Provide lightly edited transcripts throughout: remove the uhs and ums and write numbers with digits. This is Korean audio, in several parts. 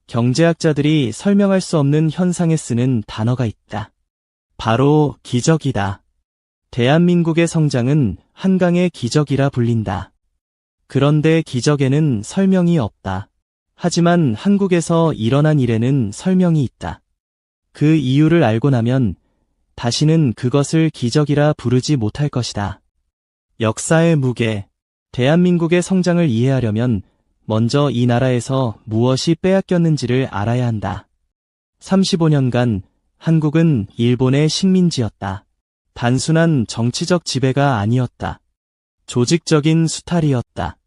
경제학자들이 설명할 수 없는 현상에 쓰는 단어가 있다. 바로 기적이다. 대한민국의 성장은 한강의 기적이라 불린다. 그런데 기적에는 설명이 없다. 하지만 한국에서 일어난 일에는 설명이 있다. 그 이유를 알고 나면 다시는 그것을 기적이라 부르지 못할 것이다. 역사의 무게. 대한민국의 성장을 이해하려면 먼저 이 나라에서 무엇이 빼앗겼는지를 알아야 한다. 35년간 한국은 일본의 식민지였다. 단순한 정치적 지배가 아니었다. 조직적인 수탈이었다.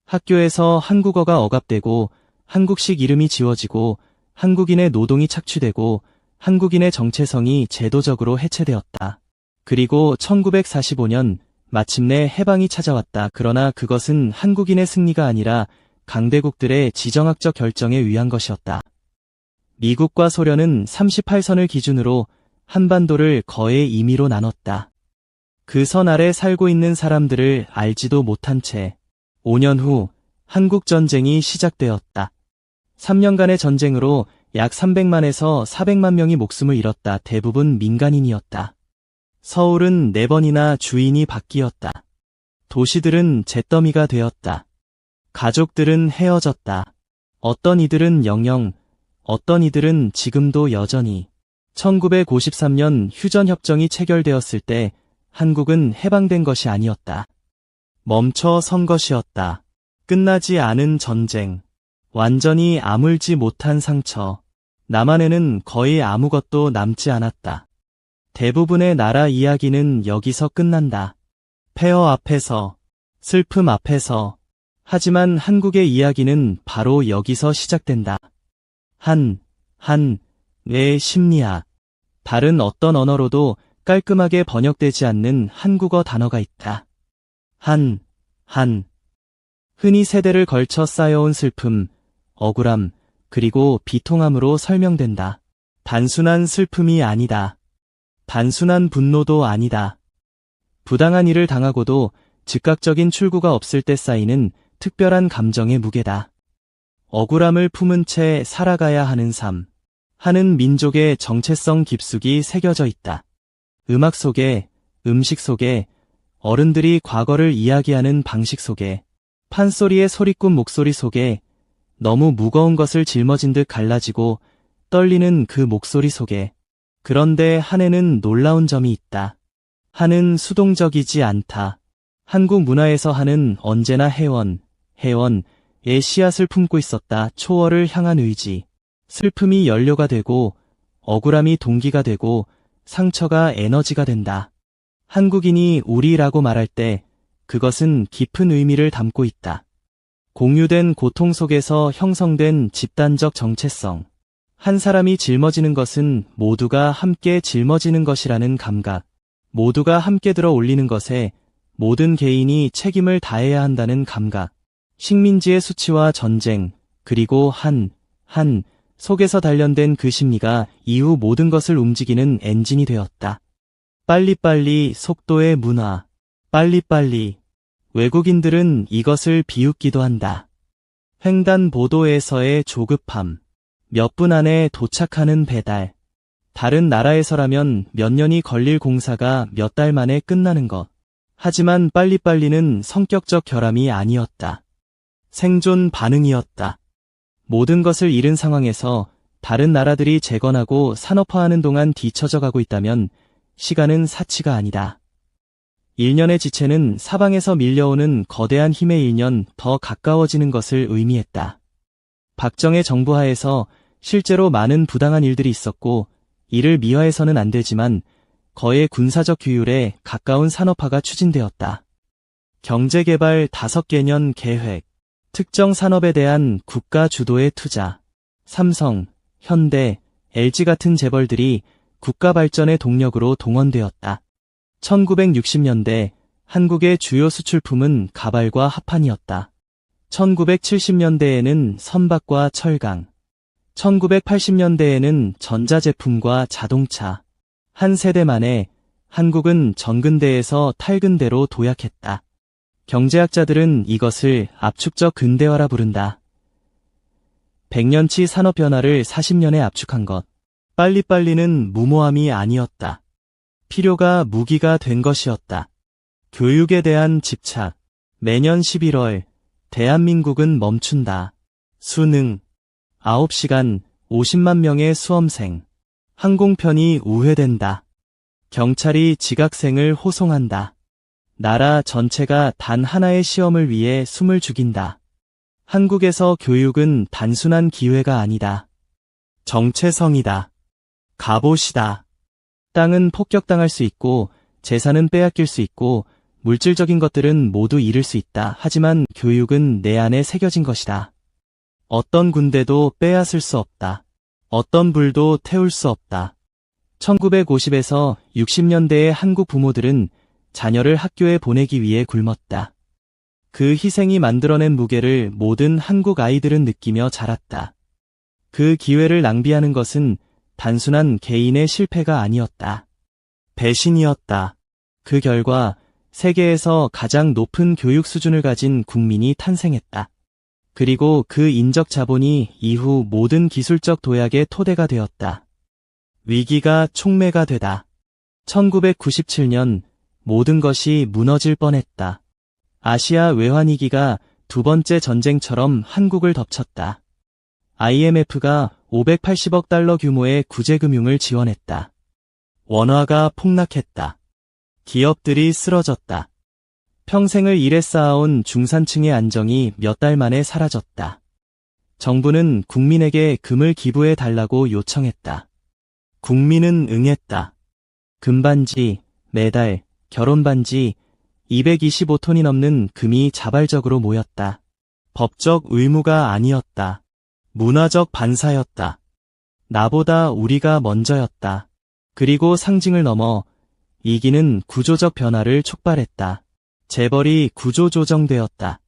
학교에서 한국어가 억압되고 한국식 이름이 지워지고 한국인의 노동이 착취되고 한국인의 정체성이 제도적으로 해체되었다. 그리고 1945년 마침내 해방이 찾아왔다. 그러나 그것은 한국인의 승리가 아니라 강대국들의 지정학적 결정에 의한 것이었다. 미국과 소련은 38선을 기준으로 한반도를 거의 임의로 나눴다. 그 선 아래 살고 있는 사람들을 알지도 못한 채 5년 후 한국전쟁이 시작되었다. 3년간의 전쟁으로 약 300만에서 400만 명이 목숨을 잃었다. 대부분 민간인이었다. 서울은 4번이나 주인이 바뀌었다. 도시들은 잿더미가 되었다. 가족들은 헤어졌다. 어떤 이들은 영영, 어떤 이들은 지금도 여전히. 1953년 휴전협정이 체결되었을 때 한국은 해방된 것이 아니었다. 멈춰 선 것이었다. 끝나지 않은 전쟁. 완전히 아물지 못한 상처. 남한에는 거의 아무것도 남지 않았다. 대부분의 나라 이야기는 여기서 끝난다. 폐허 앞에서, 슬픔 앞에서. 하지만 한국의 이야기는 바로 여기서 시작된다. 내 심리학. 다른 어떤 언어로도 깔끔하게 번역되지 않는 한국어 단어가 있다. 흔히 세대를 걸쳐 쌓여온 슬픔, 억울함, 그리고 비통함으로 설명된다. 단순한 슬픔이 아니다. 단순한 분노도 아니다. 부당한 일을 당하고도 즉각적인 출구가 없을 때 쌓이는 특별한 감정의 무게다. 억울함을 품은 채 살아가야 하는 삶. 하는 민족의 정체성 깊숙이 새겨져 있다. 음악 속에, 음식 속에, 어른들이 과거를 이야기하는 방식 속에, 판소리의 소리꾼 목소리 속에, 너무 무거운 것을 짊어진 듯 갈라지고 떨리는 그 목소리 속에. 그런데 한에는 놀라운 점이 있다. 한은 수동적이지 않다. 한국 문화에서 한은 언제나 해원의 씨앗을 품고 있었다. 초월을 향한 의지. 슬픔이 연료가 되고 억울함이 동기가 되고 상처가 에너지가 된다. 한국인이 우리라고 말할 때 그것은 깊은 의미를 담고 있다. 공유된 고통 속에서 형성된 집단적 정체성. 한 사람이 짊어지는 것은 모두가 함께 짊어지는 것이라는 감각. 모두가 함께 들어 올리는 것에 모든 개인이 책임을 다해야 한다는 감각. 식민지의 수치와 전쟁, 그리고 한 속에서 단련된 그 심리가 이후 모든 것을 움직이는 엔진이 되었다. 빨리빨리 속도의 문화. 빨리빨리. 외국인들은 이것을 비웃기도 한다. 횡단보도에서의 조급함. 몇 분 안에 도착하는 배달. 다른 나라에서라면 몇 년이 걸릴 공사가 몇 달 만에 끝나는 것. 하지만 빨리빨리는 성격적 결함이 아니었다. 생존 반응이었다. 모든 것을 잃은 상황에서 다른 나라들이 재건하고 산업화하는 동안 뒤처져 가고 있다면 시간은 사치가 아니다. 1년의 지체는 사방에서 밀려오는 거대한 힘에 1년 더 가까워지는 것을 의미했다. 박정희 정부 하에서 실제로 많은 부당한 일들이 있었고 이를 미화해서는 안 되지만 거의 군사적 규율에 가까운 산업화가 추진되었다. 경제개발 5개년 계획. 특정 산업에 대한 국가 주도의 투자. 삼성, 현대, LG 같은 재벌들이 국가 발전의 동력으로 동원되었다. 1960년대 한국의 주요 수출품은 가발과 합판이었다. 1970년대에는 선박과 철강, 1980년대에는 전자제품과 자동차. 한 세대 만에 한국은 전근대에서 탈근대로 도약했다. 경제학자들은 이것을 압축적 근대화라 부른다. 100년치 산업 변화를 40년에 압축한 것. 빨리빨리는 무모함이 아니었다. 필요가 무기가 된 것이었다. 교육에 대한 집착. 매년 11월, 대한민국은 멈춘다. 수능. 9시간, 50만 명의 수험생. 항공편이 우회된다. 경찰이 지각생을 호송한다. 나라 전체가 단 하나의 시험을 위해 숨을 죽인다. 한국에서 교육은 단순한 기회가 아니다. 정체성이다. 갑옷이다. 땅은 폭격당할 수 있고, 재산은 빼앗길 수 있고, 물질적인 것들은 모두 잃을 수 있다. 하지만 교육은 내 안에 새겨진 것이다. 어떤 군대도 빼앗을 수 없다. 어떤 불도 태울 수 없다. 1950에서 60년대의 한국 부모들은 자녀를 학교에 보내기 위해 굶었다. 그 희생이 만들어낸 무게를 모든 한국 아이들은 느끼며 자랐다. 그 기회를 낭비하는 것은 단순한 개인의 실패가 아니었다. 배신이었다. 그 결과 세계에서 가장 높은 교육 수준을 가진 국민이 탄생했다. 그리고 그 인적 자본이 이후 모든 기술적 도약의 토대가 되었다. 위기가 촉매가 되다. 1997년 모든 것이 무너질 뻔했다. 아시아 외환위기가 두 번째 전쟁처럼 한국을 덮쳤다. IMF가 580억 달러 규모의 구제금융을 지원했다. 원화가 폭락했다. 기업들이 쓰러졌다. 평생을 일해 쌓아온 중산층의 안정이 몇 달 만에 사라졌다. 정부는 국민에게 금을 기부해 달라고 요청했다. 국민은 응했다. 금반지, 메달, 결혼반지 225톤이 넘는 금이 자발적으로 모였다. 법적 의무가 아니었다. 문화적 반사였다. 나보다 우리가 먼저였다. 그리고 상징을 넘어 이기는 구조적 변화를 촉발했다. 재벌이 구조조정되었다.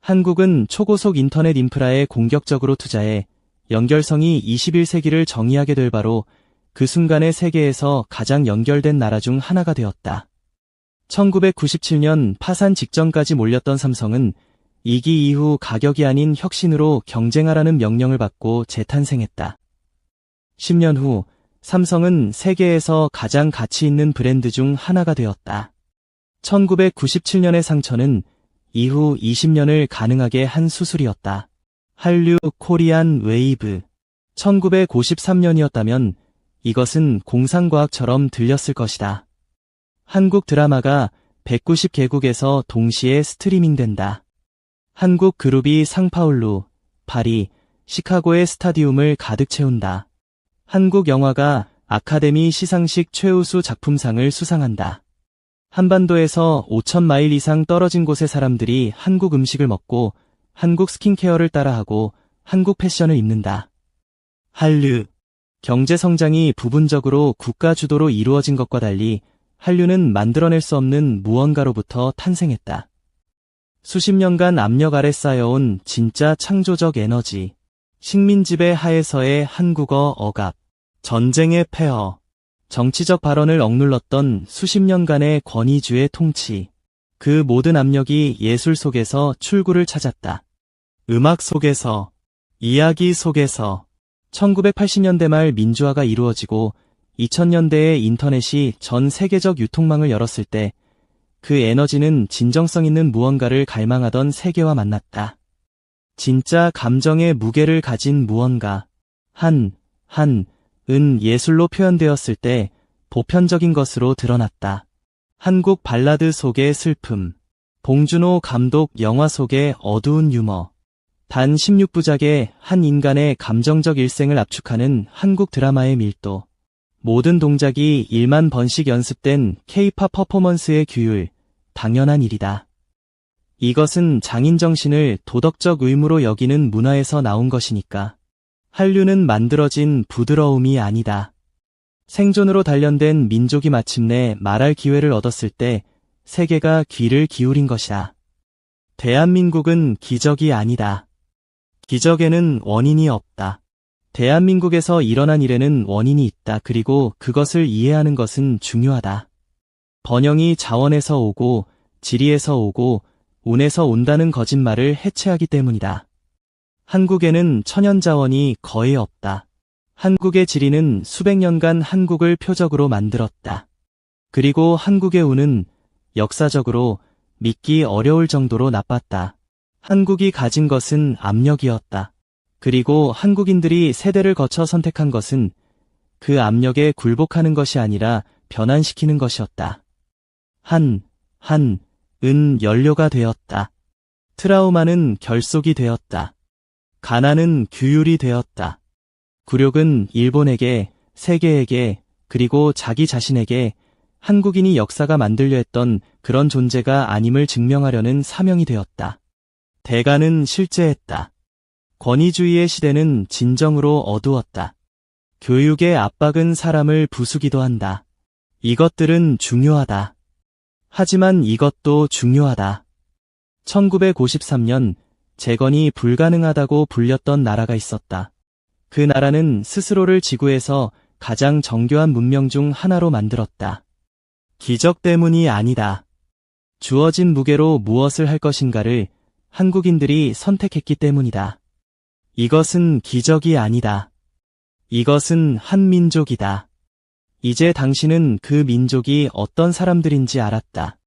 한국은 초고속 인터넷 인프라에 공격적으로 투자해 연결성이 21세기를 정의하게 될 바로 그 순간에 세계에서 가장 연결된 나라 중 하나가 되었다. 1997년 파산 직전까지 몰렸던 삼성은 2기 이후 가격이 아닌 혁신으로 경쟁하라는 명령을 받고 재탄생했다. 10년 후 삼성은 세계에서 가장 가치 있는 브랜드 중 하나가 되었다. 1997년의 상처는 이후 20년을 가능하게 한 수술이었다. 한류 코리안 웨이브. 1953년이었다면 이것은 공상과학처럼 들렸을 것이다. 한국 드라마가 190개국에서 동시에 스트리밍된다. 한국 그룹이 상파울루, 파리, 시카고의 스타디움을 가득 채운다. 한국 영화가 아카데미 시상식 최우수 작품상을 수상한다. 한반도에서 5,000마일 이상 떨어진 곳의 사람들이 한국 음식을 먹고 한국 스킨케어를 따라하고 한국 패션을 입는다. 한류. 경제 성장이 부분적으로 국가 주도로 이루어진 것과 달리 한류는 만들어낼 수 없는 무언가로부터 탄생했다. 수십 년간 압력 아래 쌓여온 진짜 창조적 에너지. 식민지배 하에서의 한국어 억압. 전쟁의 폐허. 정치적 발언을 억눌렀던 수십 년간의 권위주의 통치. 그 모든 압력이 예술 속에서 출구를 찾았다. 음악 속에서, 이야기 속에서. 1980년대 말 민주화가 이루어지고 2000년대에 인터넷이 전 세계적 유통망을 열었을 때 그 에너지는 진정성 있는 무언가를 갈망하던 세계와 만났다. 진짜 감정의 무게를 가진 무언가. 은 예술로 표현되었을 때 보편적인 것으로 드러났다. 한국 발라드 속의 슬픔. 봉준호 감독 영화 속의 어두운 유머. 단 16부작의 한 인간의 감정적 일생을 압축하는 한국 드라마의 밀도. 모든 동작이 1만 번씩 연습된 K-팝 퍼포먼스의 규율. 당연한 일이다. 이것은 장인 정신을 도덕적 의무로 여기는 문화에서 나온 것이니까. 한류는 만들어진 부드러움이 아니다. 생존으로 단련된 민족이 마침내 말할 기회를 얻었을 때 세계가 귀를 기울인 것이다. 대한민국은 기적이 아니다. 기적에는 원인이 없다. 대한민국에서 일어난 일에는 원인이 있다. 그리고 그것을 이해하는 것은 중요하다. 번영이 자원에서 오고 지리에서 오고 운에서 온다는 거짓말을 해체하기 때문이다. 한국에는 천연자원이 거의 없다. 한국의 지리는 수백 년간 한국을 표적으로 만들었다. 그리고 한국의 운은 역사적으로 믿기 어려울 정도로 나빴다. 한국이 가진 것은 압력이었다. 그리고 한국인들이 세대를 거쳐 선택한 것은 그 압력에 굴복하는 것이 아니라 변환시키는 것이었다. 은 연료가 되었다. 트라우마는 결속이 되었다. 가난은 규율이 되었다. 굴욕은 일본에게, 세계에게, 그리고 자기 자신에게 한국인이 역사가 만들려 했던 그런 존재가 아님을 증명하려는 사명이 되었다. 대가는 실제했다. 권위주의의 시대는 진정으로 어두웠다. 교육의 압박은 사람을 부수기도 한다. 이것들은 중요하다. 하지만 이것도 중요하다. 1953년 재건이 불가능하다고 불렸던 나라가 있었다. 그 나라는 스스로를 지구에서 가장 정교한 문명 중 하나로 만들었다. 기적 때문이 아니다. 주어진 무게로 무엇을 할 것인가를 한국인들이 선택했기 때문이다. 이것은 기적이 아니다. 이것은 한 민족이다. 이제 당신은 그 민족이 어떤 사람들인지 알았다.